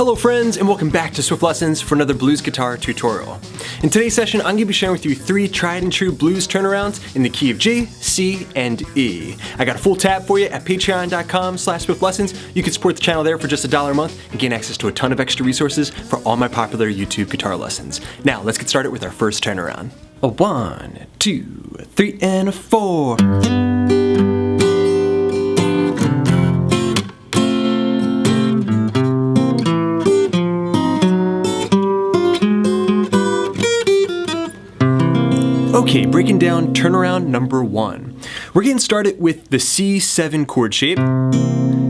Hello friends, and welcome back to Swiftlessons for another blues guitar tutorial. In today's session, I'm going to be sharing with you 3 tried and true blues turnarounds in the key of G, C, and E. I got a full tab for you at patreon.com/swiftlessons. You can support the channel there for just $1 a month and gain access to a ton of extra resources for all my popular YouTube guitar lessons. Now, let's get started with our first turnaround. A 1, 2, 3, and a 4. Okay, breaking down turnaround number 1. We're getting started with the C7 chord shape,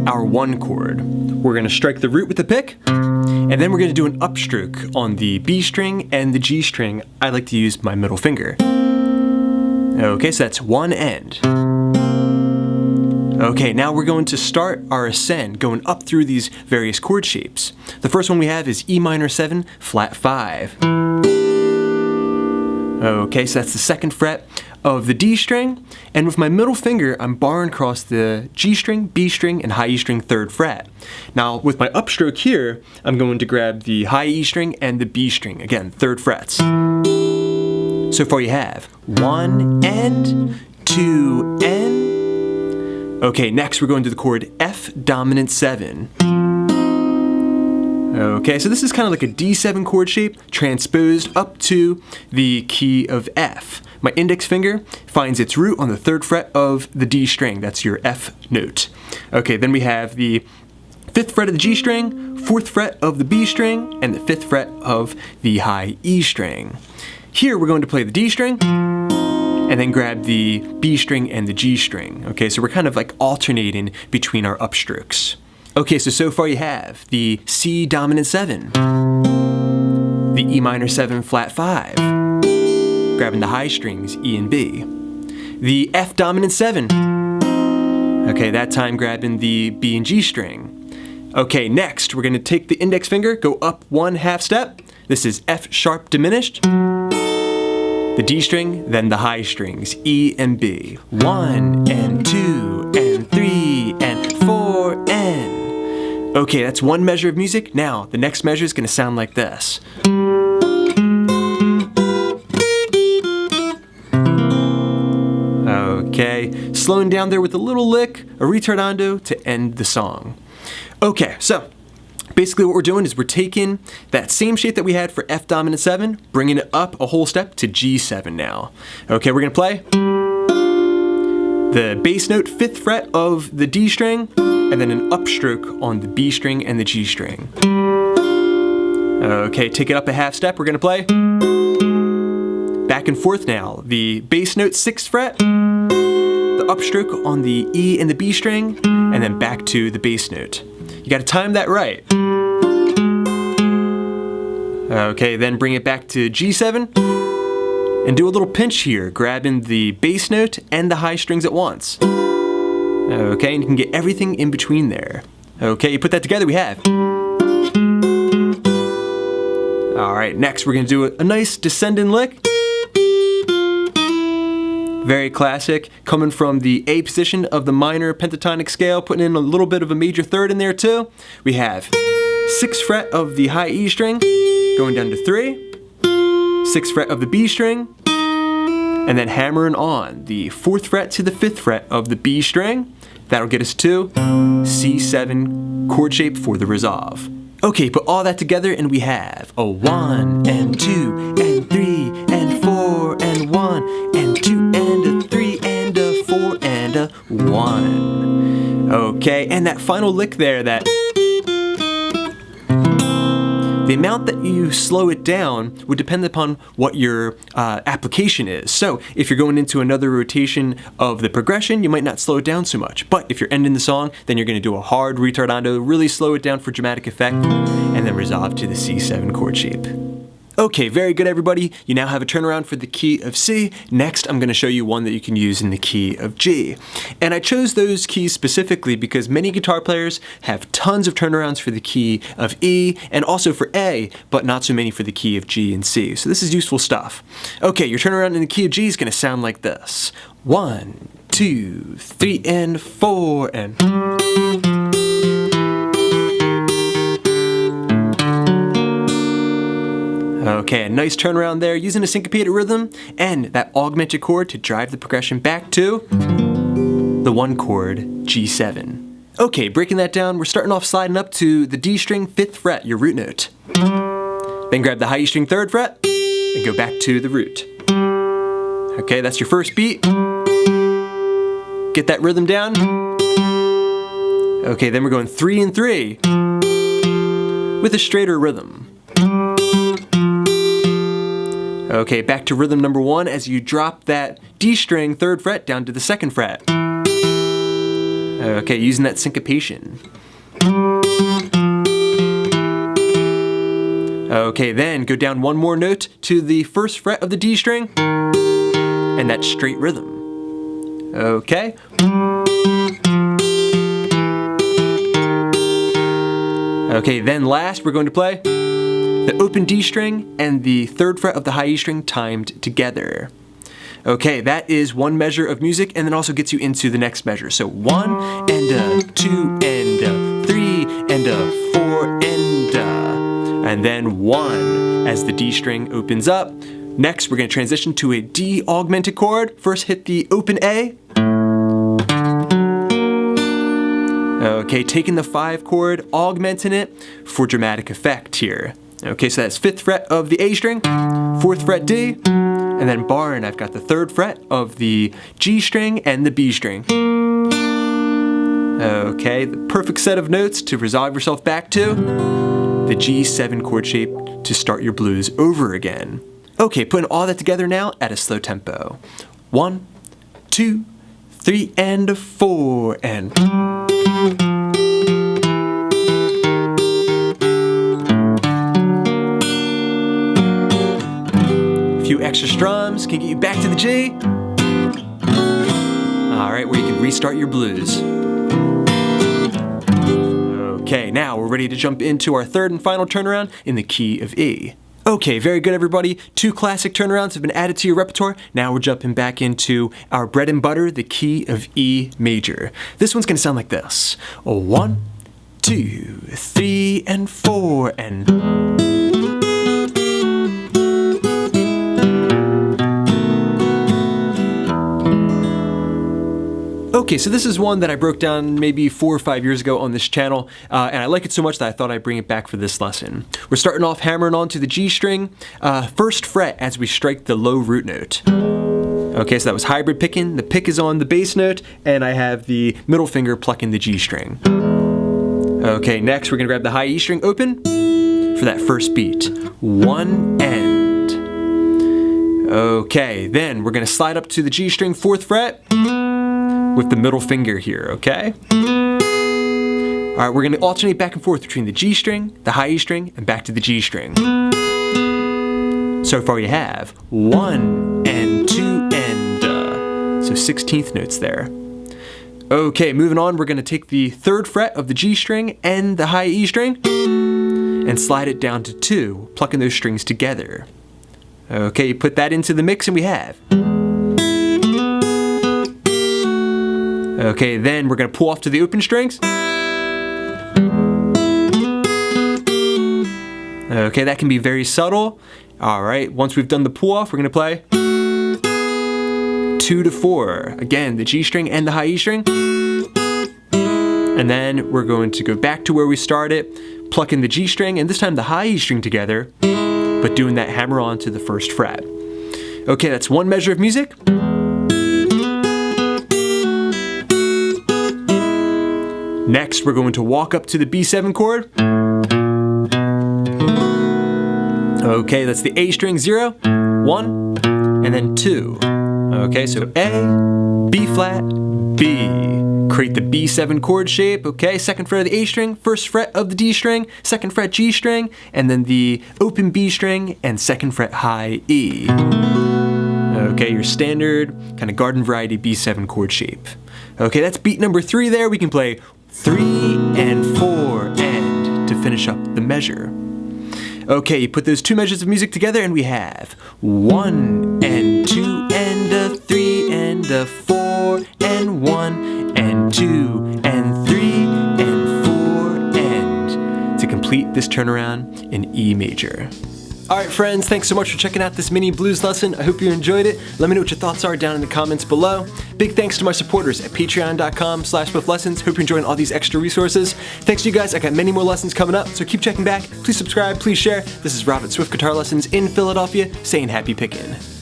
our 1 chord. We're going to strike the root with the pick, and then we're going to do an upstroke on the B string and the G string. I like to use my middle finger. Okay, so that's one end. Okay, now we're going to start our ascend, going up through these various chord shapes. The first one we have is E minor 7, flat 5. Okay, so that's the 2nd fret of the D string, and with my middle finger, I'm barring across the G string, B string, and high E string 3rd fret. Now, with my upstroke here, I'm going to grab the high E string and the B string, again, 3rd frets. So far you have 1 and 2 and. Okay, next we're going to the chord F dominant 7. Okay, so this is kind of like a D7 chord shape transposed up to the key of F. My index finger finds its root on the 3rd fret of the D string. That's your F note. Okay, then we have the 5th fret of the G string, 4th fret of the B string, and the 5th fret of the high E string. Here we're going to play the D string, and then grab the B string and the G string. Okay, so we're kind of like alternating between our upstrokes. Okay, so far you have the C dominant 7, the E minor 7 flat 5, grabbing the high strings E and B, the F dominant 7, okay, that time grabbing the B and G string. Okay, next we're going to take the index finger, go up 1 half step, this is F sharp diminished, the D string, then the high strings E and B, 1 and 2 and 3 and 4 and. Okay, that's one measure of music. Now, the next measure is going to sound like this. Okay, slowing down there with a little lick, a ritardando to end the song. Okay, so basically what we're doing is we're taking that same shape that we had for F dominant 7, bringing it up a whole step to G7 now. Okay, we're going to play the bass note 5th fret of the D string, and then an upstroke on the B string and the G string. Okay, take it up a half step, we're gonna play. Back and forth now. The bass note 6th fret, the upstroke on the E and the B string, and then back to the bass note. You gotta time that right. Okay, then bring it back to G7, and do a little pinch here, grabbing the bass note and the high strings at once. Okay, and you can get everything in between there. Okay, you put that together, we have. Alright, next we're going to do a nice descending lick. Very classic, coming from the A position of the minor pentatonic scale, putting in a little bit of a major 3rd in there too. We have 6th fret of the high E string, going down to 3, 6th fret of the B string, and then hammering on the 4th fret to the 5th fret of the B string. That'll get us to C7 chord shape for the resolve. Okay, put all that together and we have a 1 and 2 and 3 and 4 and 1 and 2 and a 3 and a 4 and a 1. Okay, and that final lick there, that the amount that you slow it down would depend upon what your application is. So if you're going into another rotation of the progression, you might not slow it down so much. But if you're ending the song, then you're going to do a hard ritardando, really slow it down for dramatic effect, and then resolve to the C7 chord shape. Okay, very good everybody. You now have a turnaround for the key of C. Next, I'm going to show you one that you can use in the key of G. And I chose those keys specifically because many guitar players have tons of turnarounds for the key of E and also for A, but not so many for the key of G and C. So this is useful stuff. Okay, your turnaround in the key of G is going to sound like this. 1, 2, 3, and 4, and. Okay, a nice turnaround there using a syncopated rhythm and that augmented chord to drive the progression back to the 1 chord G7. Okay, breaking that down, we're starting off sliding up to the D string 5th fret, your root note. Then grab the high E string 3rd fret and go back to the root. Okay, that's your first beat. Get that rhythm down. Okay, then we're going 3 and 3 with a straighter rhythm. Okay, back to rhythm number 1 as you drop that D string 3rd fret down to the 2nd fret. Okay, using that syncopation. Okay, then go down 1 more note to the 1st fret of the D string and that straight rhythm. Okay. Okay, then last we're going to play the open D string and the 3rd fret of the high E string timed together. Okay, that is 1 measure of music and then also gets you into the next measure. So 1 and a 2 and a 3 and a 4 and then 1 as the D string opens up. Next, we're going to transition to a D augmented chord. First hit the open A. Okay, taking the 5 chord, augmenting it for dramatic effect here. Okay, so that's 5th fret of the A string, 4th fret D, and then barring, I've got the 3rd fret of the G string and the B string. Okay, the perfect set of notes to resolve yourself back to the G7 chord shape to start your blues over again. Okay, putting all that together now at a slow tempo. 1, 2, 3, and 4, and... Few extra strums can get you back to the G. Alright, where you can restart your blues. Okay, now we're ready to jump into our 3rd and final turnaround in the key of E. Okay, very good everybody. 2 classic turnarounds have been added to your repertoire. Now we're jumping back into our bread and butter, the key of E major. This one's gonna sound like this. 1, 2, 3, and 4, and... Okay, so this is one that I broke down maybe 4 or 5 years ago on this channel, and I like it so much that I thought I'd bring it back for this lesson. We're starting off hammering onto the G string, 1st fret as we strike the low root note. Okay, so that was hybrid picking. The pick is on the bass note, and I have the middle finger plucking the G string. Okay, next we're gonna grab the high E string open for that first beat. 1 and. Okay, then we're gonna slide up to the G string 4th fret with the middle finger here, okay? Alright, we're gonna alternate back and forth between the G string, the high E string, and back to the G string. So far you have 1 and 2 and so 16th notes there. Okay, moving on, we're gonna take the 3rd fret of the G string and the high E string and slide it down to 2, plucking those strings together. Okay, you put that into the mix and we have. Okay, then we're gonna pull off to the open strings. Okay, that can be very subtle. All right, once we've done the pull off, we're gonna play 2 to 4. Again, the G string and the high E string. And then we're going to go back to where we started, plucking the G string and this time the high E string together, but doing that hammer on to the 1st fret. Okay, that's 1 measure of music. Next, we're going to walk up to the B7 chord. Okay, that's the A string 0, 1, and then 2. Okay, so A, B flat, B. Create the B7 chord shape, okay? 2nd fret of the A string, 1st fret of the D string, 2nd fret G string, and then the open B string, and 2nd fret high E. Okay, your standard kind of garden variety B7 chord shape. Okay, that's beat number 3 there. We can play 3 and 4 and to finish up the measure. Okay, you put those 2 measures of music together and we have 1 and 2 and a 3 and a 4 and 1 and 2 and 3 and 4 and to complete this turnaround in E major. Alright friends, thanks so much for checking out this mini blues lesson. I hope you enjoyed it. Let me know what your thoughts are down in the comments below. Big thanks to my supporters at patreon.com/swiftlessons. Hope you're enjoying all these extra resources. Thanks to you guys, I got many more lessons coming up, so keep checking back. Please subscribe, please share. This is Rob at Swift Guitar Lessons in Philadelphia, saying happy pickin'.